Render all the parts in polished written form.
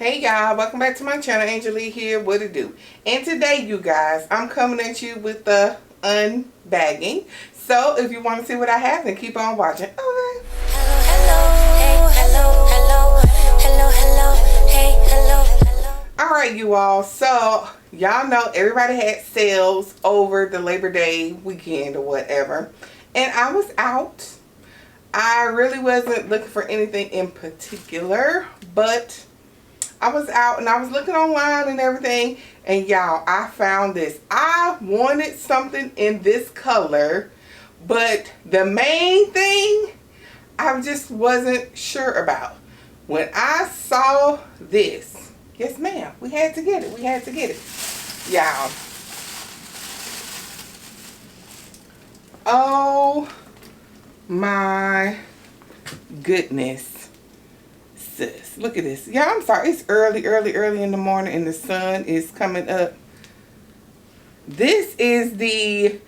Hey y'all, welcome back to my channel. ANGELLE here, what it do? And today, you guys, I'm coming at you with the unbagging. So if you want to see what I have, then keep on watching. Okay. Alright, you all, so y'all know everybody had sales over the Labor Day weekend or whatever, and I was out. I really wasn't looking for anything in particular, but I was out and I was looking online and everything, and y'all, I found this. I wanted something in this color, but the main thing I just wasn't sure about. When I saw this, yes ma'am, we had to get it. We had to get it. Y'all. Oh my goodness. Sis, look at this. Yeah, I'm sorry. It's early in the morning and the sun is coming up. This is the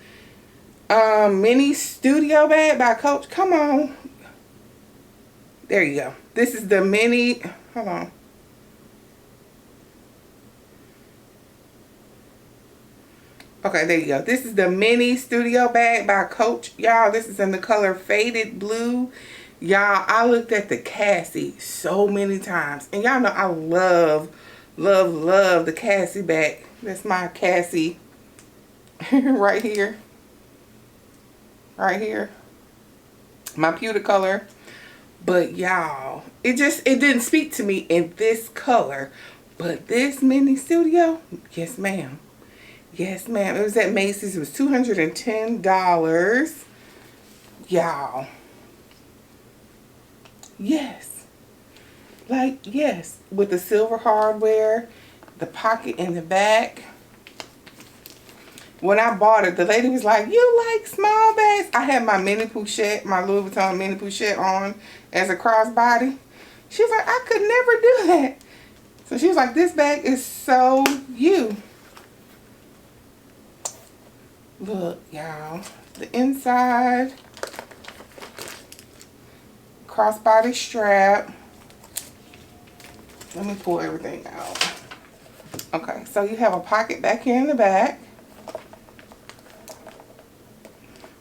mini studio bag by Coach. Come on. There you go. This is the mini. Hold on. Okay, there you go. This is the mini studio bag by Coach. Y'all, this is in the color faded blue. Y'all, I looked at the Cassie so many times. And y'all know I love the Cassie bag. That's my Cassie right here. Right here. My pewter color. But y'all, it didn't speak to me in this color. But this mini studio, yes ma'am. Yes ma'am. It was at Macy's. It was $210. Y'all. Yes. Like, yes. With the silver hardware, the pocket in the back. When I bought it, the lady was like, you like small bags? I had my mini pochette, my Louis Vuitton mini pochette on as a crossbody. She was like, I could never do that. So she was like, this bag is so you. Look, y'all. The inside. Crossbody strap. Let me pull everything out. Okay, so you have a pocket back here in the back.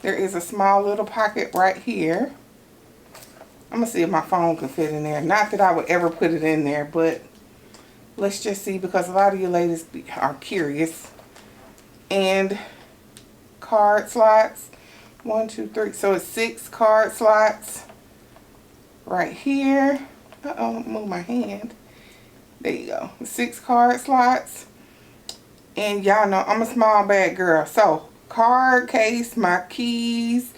There is a small little pocket right here. I'm going to see if my phone can fit in there. Not that I would ever put it in there, but let's just see, because a lot of you ladies are curious. And card slots. 1, 2, 3. So it's 6 card slots right here. Uh-oh, move my hand. There you go. 6 card slots. And y'all know I'm a small bag girl. So card case, my keys,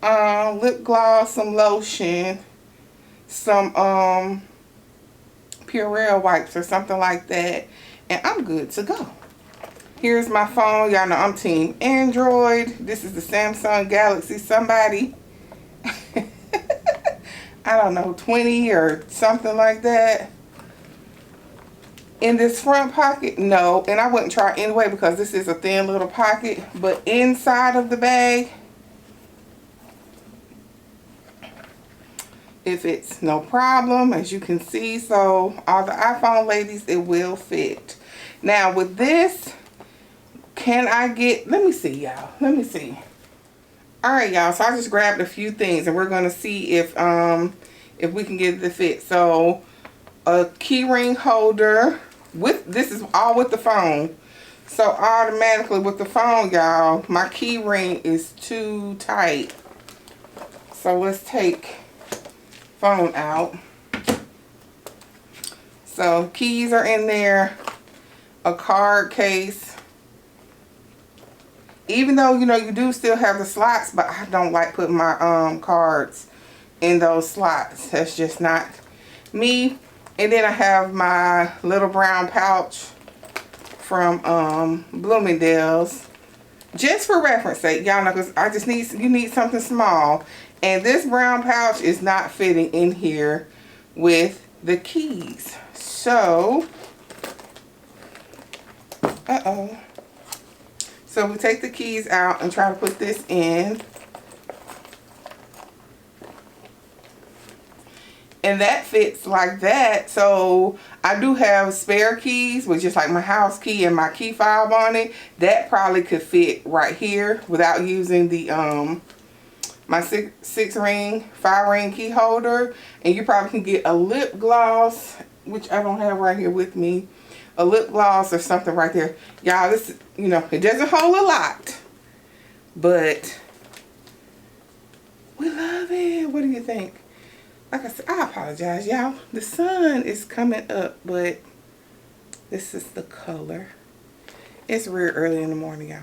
lip gloss, some lotion, some Purell wipes or something like that, and I'm good to go. Here's my phone. Y'all know I'm team Android. This is the Samsung Galaxy somebody. I don't know, 20 or something like that. In this front pocket, no, and I wouldn't try anyway because this is a thin little pocket, but inside of the bag, it fits no problem, as you can see. So all the iPhone ladies, it will fit. Now with this, can I get, let me see y'all, let me see. Alright y'all, so I just grabbed a few things and we're going to see if we can get it to fit. So a key ring holder. This is all with the phone, so automatically with the phone, y'all, my key ring is too tight. So let's take phone out. So keys are in there, a card case. Even though, you know, you do still have the slots, but I don't like putting my blockcards in those slots. That's just not me. And then I have my little brown pouch from Bloomingdale's, just for reference sake, y'all know, because I just you need something small. And this brown pouch is not fitting in here with the keys. So, so we take the keys out and try to put this in. And that fits like that. So I do have spare keys with just like my house key and my key fob on it. That probably could fit right here without using the my 5-ring key holder. And you probably can get a lip gloss, which I don't have right here with me. A lip gloss or something right there. Y'all, this, you know, it doesn't hold a lot, but we love it. What do you think? Like I said, I apologize, y'all. The sun is coming up, but this is the color. It's real early in the morning, y'all.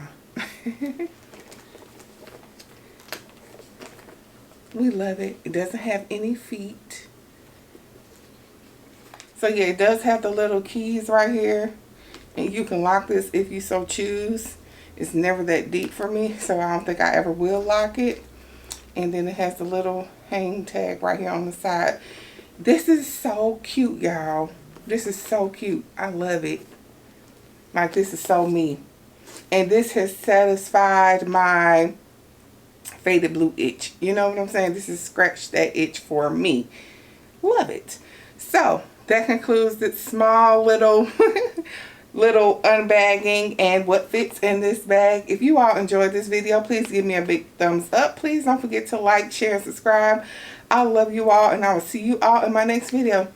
We love it. It doesn't have any feet. So yeah, it does have the little keys right here. And you can lock this if you so choose. It's never that deep for me, so I don't think I ever will lock it. And then it has the little hang tag right here on the side. This is so cute, y'all. This is so cute. I love it. Like, this is so me. And this has satisfied my faded blue itch. You know what I'm saying? This has scratched that itch for me. Love it. So that concludes the small little little unbagging and what fits in this bag. If you all enjoyed this video, please give me a big thumbs up. Please don't forget to like, share, and subscribe. I love you all, and I will see you all in my next video.